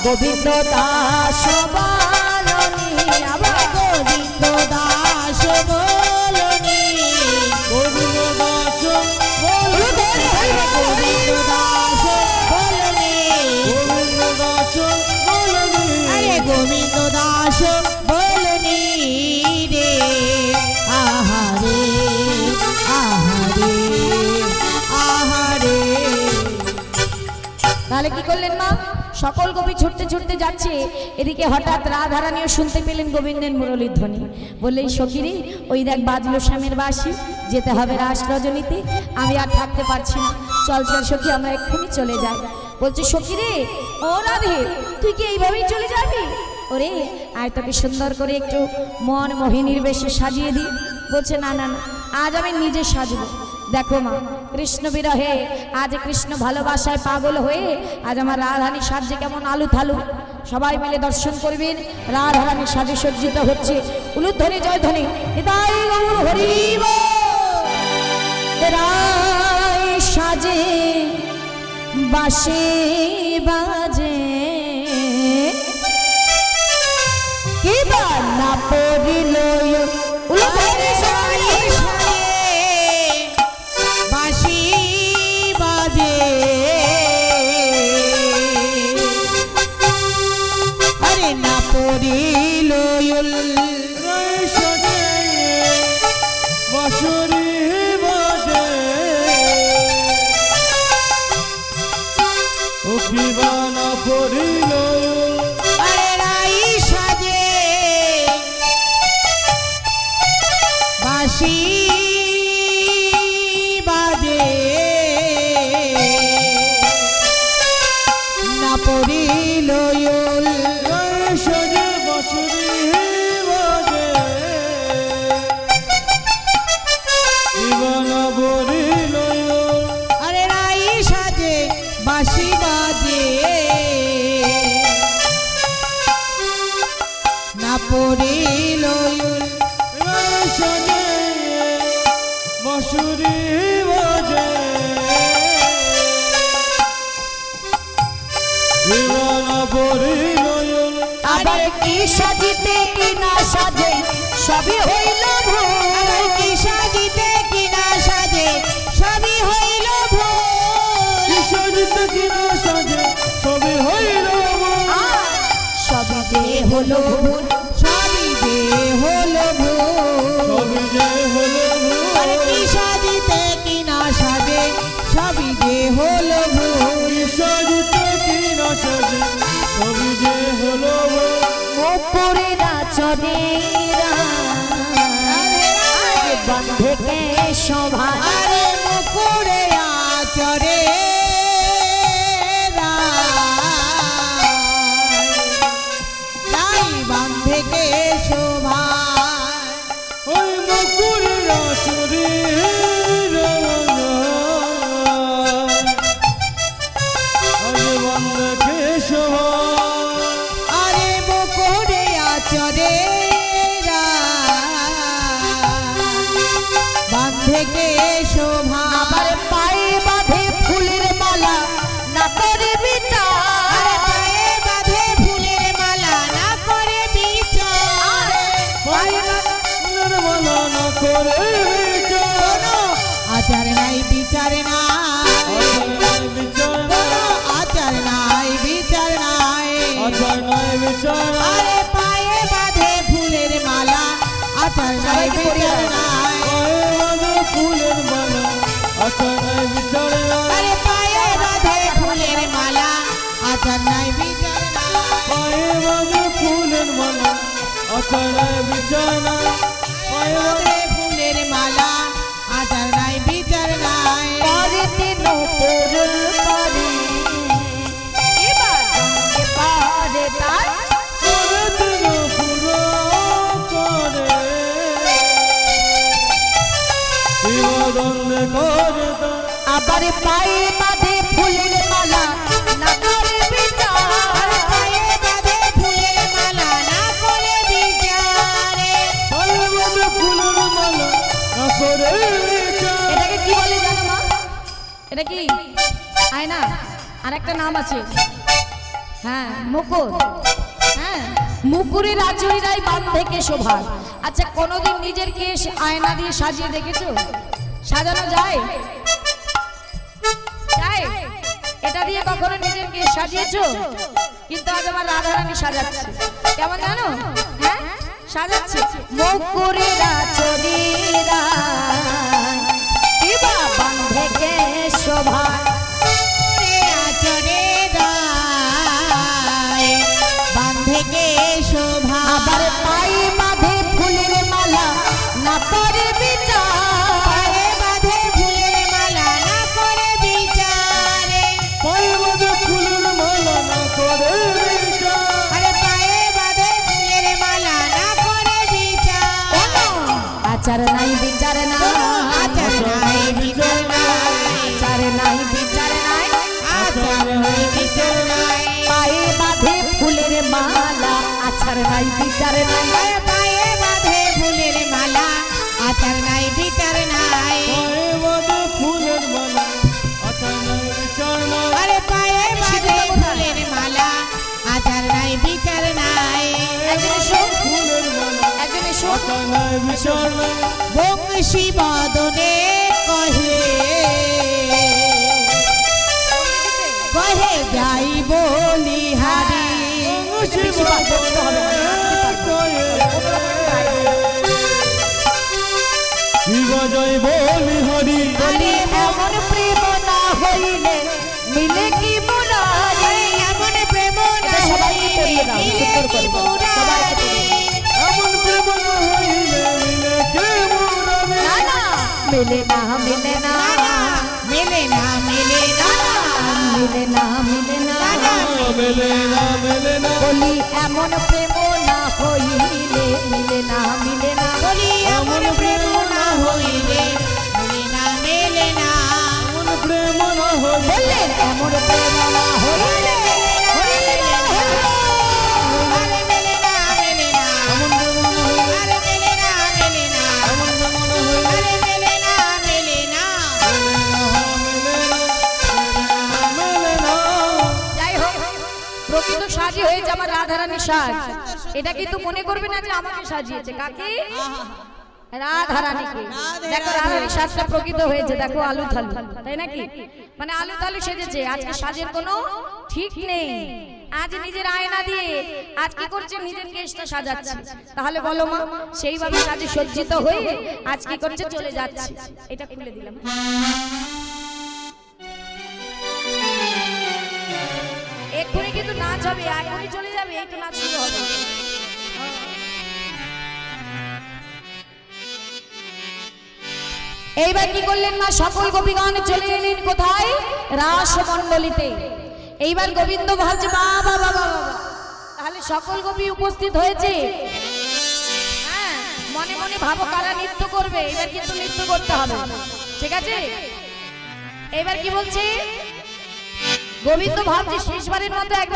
গোবিন্দ দাস বলনি আবার গোবিন্দ দাস বলনি গোবিন্দ দাস গোবিন্দ দাস বলনি গোবিন্দ দাস বলনি আরে গোবিন্দ দাস বলনি রে আহারে আহারে আহারে। তাহলে কি করলেন মা? সকল গোপী ছুটতে ছুটতে যাচ্ছে, এদিকে হঠাৎ রাধারানীও শুনতে পেলেন গোবিন্দের মুরলীর ধ্বনি। বললেন সখীরে ওই দেখ বাজলো শ্যামের বাঁশি, যেতে হবে রাস রজনীতে, আমি আর থাকতে পারছি না, চল চল সখী আমরা এক্ষুনি চলে যাই। বলছে সখীরে ও রাধে তুই কি এইভাবেই চলে যাবি? ওরে আয় তোকে সুন্দর করে একটু মন মোহিনীর বেশে সাজিয়ে দিই। বলছে না না না আজ আমি নিজে সাজবো। দেখো মা কৃষ্ণ বিরহে আজ কৃষ্ণ ভালোবাসায় পাগল হয়ে আজ আমার রাধারানী সাজে কেমন আলু থালু। সবাই মিলে দর্শন করবেন, রাধারানী সাজে সজ্জিত হচ্ছে। উলুধ্বনি জয়ধ্বনি নিতাই গৌর হরি বল। রায় সাজে বাঁশি বাজে কি না পড়িল উলুধ্বনি বাঁশি বাজে আরে না পড়িল বাঁশুরি বাজে ও কি বানা পড়িল আরে রাই সাজে বাঁশি বাজে না পড়িল সাজে বাঁশুরি বাজে কি বানা পড়িল আরে রাই সাজে বাঁশি বাজে না পড়িল সাজে বাঁশুরি বাজে কি বানা পড়িল আবার কি সাজিতে কি না সাজে সবই হইল ভুল। আবার কি সাজিতে কি না সাজে সবই হইল ভুল। সাজিতে কি না সাজে সবই হইল সবই যে হলো ভুল, সবই যে হলো ভুল। সবই যে হলো আর কি সাজিতে কি না সাজে সবই যে হলো ভুল। সাজিতে কি না সাজে সবই যে হলো মোপুরে নাচনে বন্ধে শোভা আরে মুকুরে আচরে নাই বন্ধে কে শোভা ওই মুকুরের আসরে আজ বন্ধকে শোভা আরে মুকুরে আচরে বাঁধে কে শোভা আবার পায়ে বাঁধে ফুলের মালা না করে বিচার পায়ে বাঁধে ফুলের মালা না করে বিচার ফুলের মালা না করে কোনো আচার নাই বিচার নাই কোনো আচার নাই বিচার নাই আরে পায়ে বাঁধে ফুলের মালা আচার নাই বিচার নাই ফুলের মালা আচার নাই বিচার আরে পায়ে বাঁধে ফুলের মালা আচার নাই বিচার নাই পায়ে বাঁধে ফুলের মালা আচার নাই বিচার পায়ে বাঁধে ফুলের মালা আচার নাই বিচার নাই পরেতে নপুর করে এবার গঙ্গে পারে তার আবার পায়ে বাঁধে ফুলের মালা না করে বিচার পায়ে বাঁধে ফুলের মালা না করে বিচারে এটাকে কি বলে জানো মা? এটা কি আয়না আর একটা নাম আছে হ্যাঁ মুকুর, হ্যাঁ মুকুরের আচরিরাই বান থেকে শোভা। আচ্ছা কোনোদিন নিজের কেশ আয়না দিয়ে সাজিয়ে দেখেছো? সাজানো যায়? যায়? এটা দিয়ে কখনো নিজের কেশ সাজিয়েছো? কিন্তু আজ আমার রাধারানী সাজাচ্ছে, কেমন জানো? হ্যাঁ সাজাচ্ছে মুকুরের আচরিরাই বান থেকে শোভা। আবার পায়ে বাঁধে ফুলের মালা না করে বিচার, বাঁধে ফুলের মালা না করে বিচারে, পায়ে বাঁধে ফুলের মালা না করে বিচার। আরে পায়ে বাঁধে ফুলের মালা না করে বিচার। আচার নাই বিচার নাই, আচার নাই বিচার নাই, আচার নাই বিচার নাই, আচার নাই বিচার নাই, পায়ে বাঁধে ফুলের মালা আচার নাই বিচার নাই। আরে পায়ে বাঁধে ফুলের মালা আচার নাই বিচার নাই, পায়ে বাঁধে ফুলের মালা আচার নাই বিচার নাই। আরে পায়ে বাঁধে ফুলের মালা আচার নাই বিচার নাই। একজন এসো, ফুলের মালা একজন এসো। আচার নাই বিচার নাই। বংশী বদনে কহে কহে যাই বলি হারি, বেশি বাদ দিতে হবে না। জয় বলি হরি। বলি এমন প্রেম না হইলে মিলে কি মুরারি। এমন প্রেম না সবাইকে পড়িয়ে দাও, হইলে সুন্দর করে কি বলো। সবাইকে মুরারি। এমন প্রেম না হইলে মিলে কে মুরারি। না না মিলে না মিলে না, মেলে না মেলে না, মিলে না মিলে না, মেলে না মেলে না। বলি এমন প্রেম না হইলে মিলে না মিলে না। বলি এমন প্রেম না হইলে মেলে না মেলে না, এমন প্রেম না হইলে বললেন এমন প্রেম না হইলে হইলে না হইলে। আরে মেলে না মেলে না, এমন প্রেম না হইলে আরে মেলে না মেলে না, এমন প্রেম না হইলে আরে মেলে না মেলে না। মেলে না। যাই হোক প্রকৃত সাজি হয়েছে আমার রাধারানী সাজ। এটা কিন্তু মনে করবে না যে আমাকে সাজিয়েছে, কাকে? রাধারানীকে। দেখো রাধারানী সাজটা প্রকৃত হয়েছে, দেখো আলু থালু, তাই নাকি? মানে আলু থালু সেজেছে। আজকে সাজের কোনো ঠিক নেই। আজ নিজের আয়না দিয়ে আজ কি করছে, নিজের কেশটা সাজাচ্ছে। তাহলে বলো মা, সেইভাবে সাজে সজ্জিত হয়ে আজ কি করছে, চলে যাচ্ছে। এটা খুলে দিলাম। এক্ষুনি কিন্তু নাচ হবে, এখনই চলে যাবে, এই তো নাচ শুরু হবে। এইবার কি করলেন মা, সকল গোপীগণ চলে এলেন কোথায়, রাসমণ্ডলীতে। এইবার গোবিন্দ ভাবছে বাবা বাবা বাবা, তাহলে সকল গোপী উপস্থিত হয়েছে। হ্যাঁ মনে মনে ভাবো কারা নৃত্য করবে। এবার কিন্তু নৃত্য করতে হবে, ঠিক আছে? এবার কি বলছে গোবিন্দ ভাবছে শেষবারের মতো একবার